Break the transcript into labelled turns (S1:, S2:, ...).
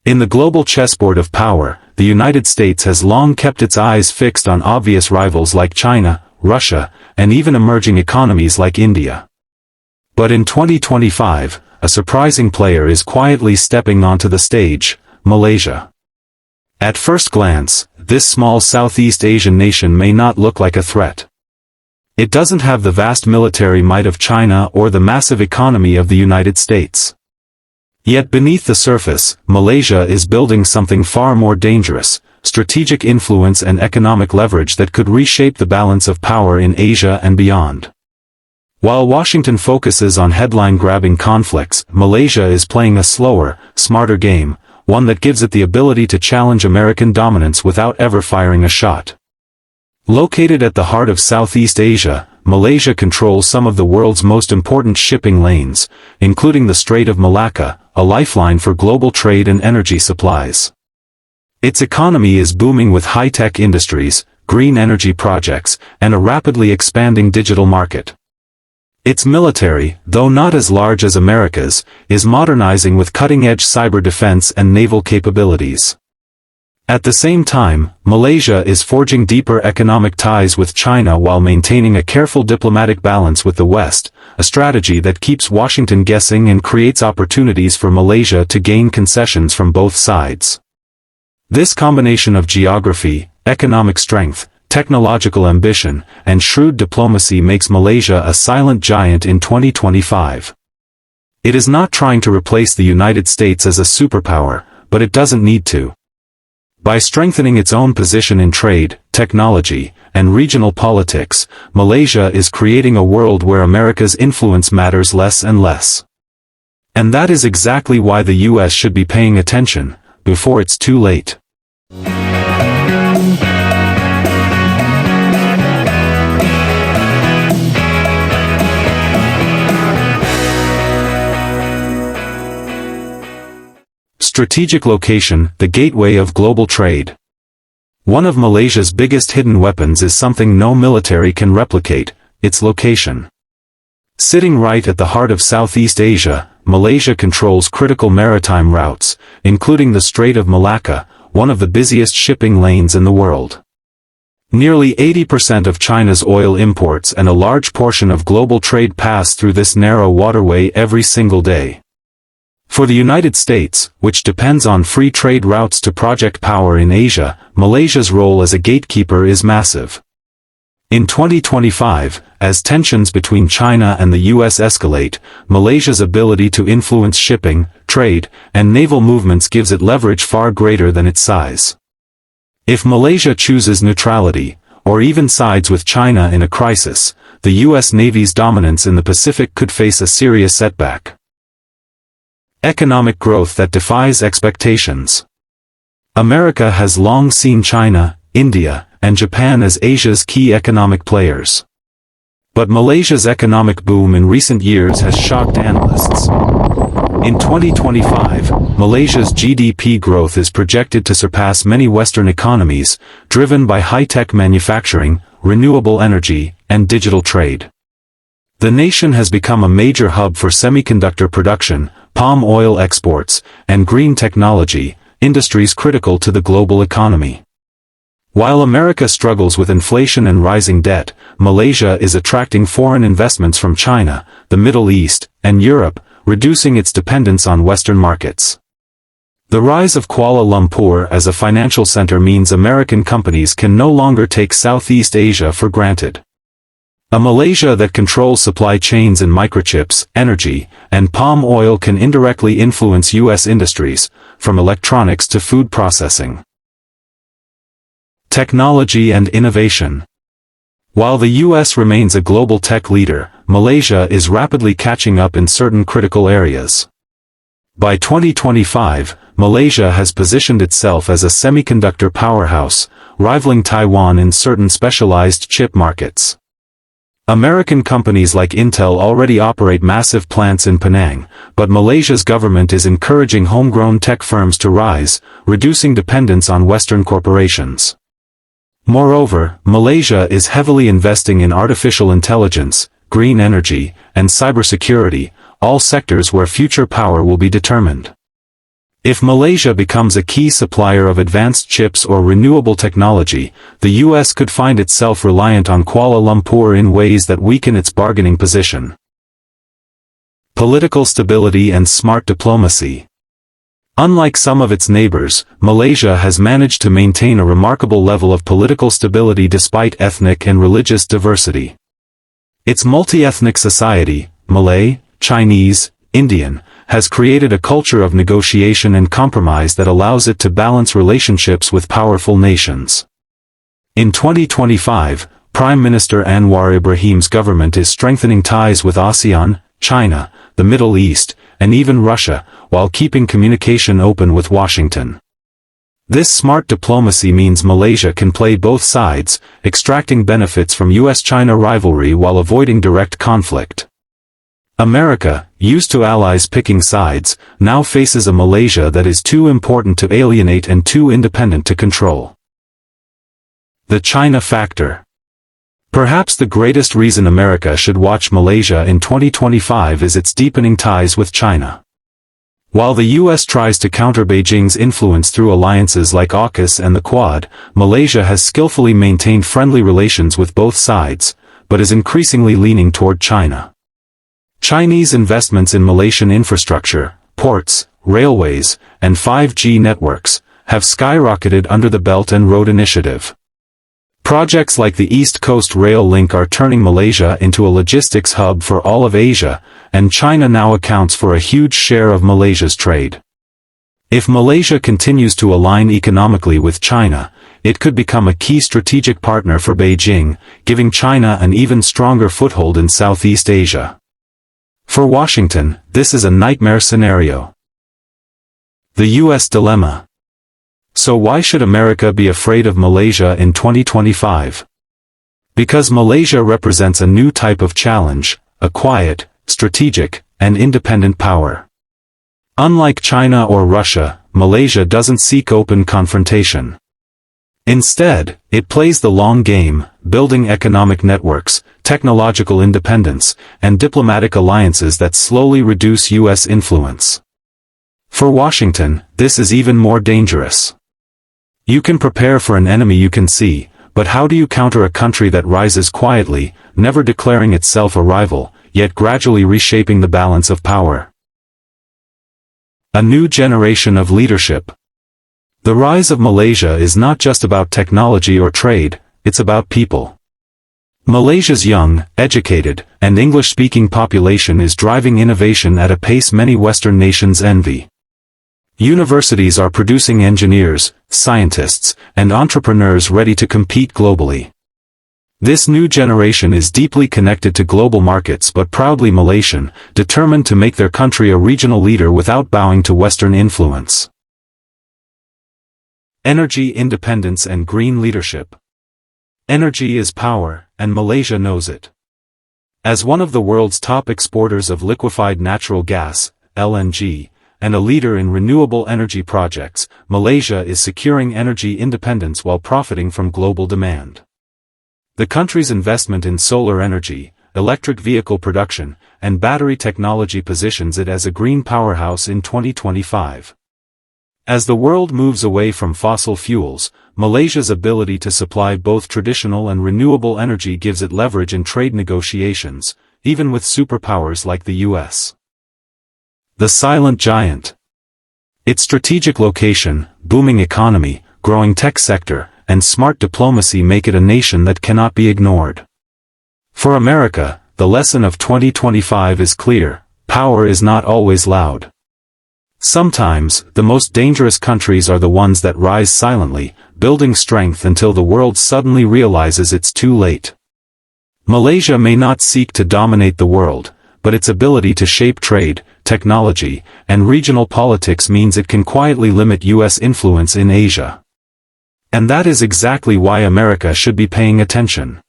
S1: In the global chessboard of power, the United States has long kept its eyes fixed on obvious rivals like China, Russia, and even emerging economies like India. But in 2025, a surprising player is quietly stepping onto the stage: Malaysia. At first glance, this small Southeast Asian nation may not look like a threat. It doesn't have the vast military might of China or the massive economy of the United States. Yet beneath the surface, Malaysia is building something far more dangerous: strategic influence and economic leverage that could reshape the balance of power in Asia and beyond. While Washington focuses on headline-grabbing conflicts, Malaysia is playing a slower, smarter game, one that gives it the ability to challenge American dominance without ever firing a shot. Located at the heart of Southeast Asia, Malaysia controls some of the world's most important shipping lanes, including the Strait of Malacca, a lifeline for global trade and energy supplies. Its economy is booming with high-tech industries, green energy projects, and a rapidly expanding digital market. Its military, though not as large as America's, is modernizing with cutting-edge cyber defense and naval capabilities. At the same time, Malaysia is forging deeper economic ties with China while maintaining a careful diplomatic balance with the West, a strategy that keeps Washington guessing and creates opportunities for Malaysia to gain concessions from both sides. This combination of geography, economic strength, technological ambition, and shrewd diplomacy makes Malaysia a silent giant in 2025. It is not trying to replace the United States as a superpower, but it doesn't need to. By strengthening its own position in trade, technology, and regional politics, Malaysia is creating a world where America's influence matters less and less. And that is exactly why the US should be paying attention, before it's too late. Strategic location, the gateway of global trade. One of Malaysia's biggest hidden weapons is something no military can replicate: its location. Sitting right at the heart of Southeast Asia, Malaysia controls critical maritime routes, including the Strait of Malacca, one of the busiest shipping lanes in the world. Nearly 80% of China's oil imports and a large portion of global trade pass through this narrow waterway every single day. For the United States, which depends on free trade routes to project power in Asia, Malaysia's role as a gatekeeper is massive. In 2025, as tensions between China and the US escalate, Malaysia's ability to influence shipping, trade, and naval movements gives it leverage far greater than its size. If Malaysia chooses neutrality, or even sides with China in a crisis, the US Navy's dominance in the Pacific could face a serious setback. Economic growth that defies expectations. America has long seen China, India, and Japan as Asia's key economic players. But Malaysia's economic boom in recent years has shocked analysts. In 2025, Malaysia's GDP growth is projected to surpass many Western economies, driven by high-tech manufacturing, renewable energy, and digital trade. The nation has become a major hub for semiconductor production, palm oil exports, and green technology, industries critical to the global economy. While America struggles with inflation and rising debt, Malaysia is attracting foreign investments from China, the Middle East, and Europe, reducing its dependence on Western markets. The rise of Kuala Lumpur as a financial center means American companies can no longer take Southeast Asia for granted. A Malaysia that controls supply chains in microchips, energy, and palm oil can indirectly influence U.S. industries, from electronics to food processing. Technology and innovation. While the U.S. remains a global tech leader, Malaysia is rapidly catching up in certain critical areas. By 2025, Malaysia has positioned itself as a semiconductor powerhouse, rivaling Taiwan in certain specialized chip markets. American companies like Intel already operate massive plants in Penang, but Malaysia's government is encouraging homegrown tech firms to rise, reducing dependence on Western corporations. Moreover, Malaysia is heavily investing in artificial intelligence, green energy, and cybersecurity, all sectors where future power will be determined. If Malaysia becomes a key supplier of advanced chips or renewable technology, the US could find itself reliant on Kuala Lumpur in ways that weaken its bargaining position. Political stability and smart diplomacy. Unlike some of its neighbors, Malaysia has managed to maintain a remarkable level of political stability despite ethnic and religious diversity. Its multi-ethnic society, Malay, Chinese, Indian, has created a culture of negotiation and compromise that allows it to balance relationships with powerful nations. In 2025, Prime Minister Anwar Ibrahim's government is strengthening ties with ASEAN, China, the Middle East, and even Russia, while keeping communication open with Washington. This smart diplomacy means Malaysia can play both sides, extracting benefits from US-China rivalry while avoiding direct conflict. America, used to allies picking sides, now faces a Malaysia that is too important to alienate and too independent to control. The China factor. Perhaps the greatest reason America should watch Malaysia in 2025 is its deepening ties with China. While the US tries to counter Beijing's influence through alliances like AUKUS and the Quad, Malaysia has skillfully maintained friendly relations with both sides, but is increasingly leaning toward China. Chinese investments in Malaysian infrastructure, ports, railways, and 5G networks, have skyrocketed under the Belt and Road Initiative. Projects like the East Coast Rail Link are turning Malaysia into a logistics hub for all of Asia, and China now accounts for a huge share of Malaysia's trade. If Malaysia continues to align economically with China, it could become a key strategic partner for Beijing, giving China an even stronger foothold in Southeast Asia. For Washington, this is a nightmare scenario. The US dilemma. So why should America be afraid of Malaysia in 2025? Because Malaysia represents a new type of challenge, a quiet, strategic, and independent power. Unlike China or Russia, Malaysia doesn't seek open confrontation. Instead, it plays the long game, building economic networks, technological independence, and diplomatic alliances that slowly reduce US influence. For Washington, this is even more dangerous. You can prepare for an enemy you can see, but how do you counter a country that rises quietly, never declaring itself a rival, yet gradually reshaping the balance of power? A new generation of leadership. The rise of Malaysia is not just about technology or trade, it's about people. Malaysia's young, educated, and English-speaking population is driving innovation at a pace many Western nations envy. Universities are producing engineers, scientists, and entrepreneurs ready to compete globally. This new generation is deeply connected to global markets but proudly Malaysian, determined to make their country a regional leader without bowing to Western influence. Energy independence and green leadership. Energy is power, and Malaysia knows it. As one of the world's top exporters of liquefied natural gas, LNG, and a leader in renewable energy projects, Malaysia is securing energy independence while profiting from global demand. The country's investment in solar energy, electric vehicle production, and battery technology positions it as a green powerhouse in 2025. As the world moves away from fossil fuels, Malaysia's ability to supply both traditional and renewable energy gives it leverage in trade negotiations, even with superpowers like the US. The silent giant. Its strategic location, booming economy, growing tech sector, and smart diplomacy make it a nation that cannot be ignored. For America, the lesson of 2025 is clear: power is not always loud. Sometimes, the most dangerous countries are the ones that rise silently, building strength until the world suddenly realizes it's too late. Malaysia may not seek to dominate the world, but its ability to shape trade, technology, and regional politics means it can quietly limit US influence in Asia. And that is exactly why America should be paying attention.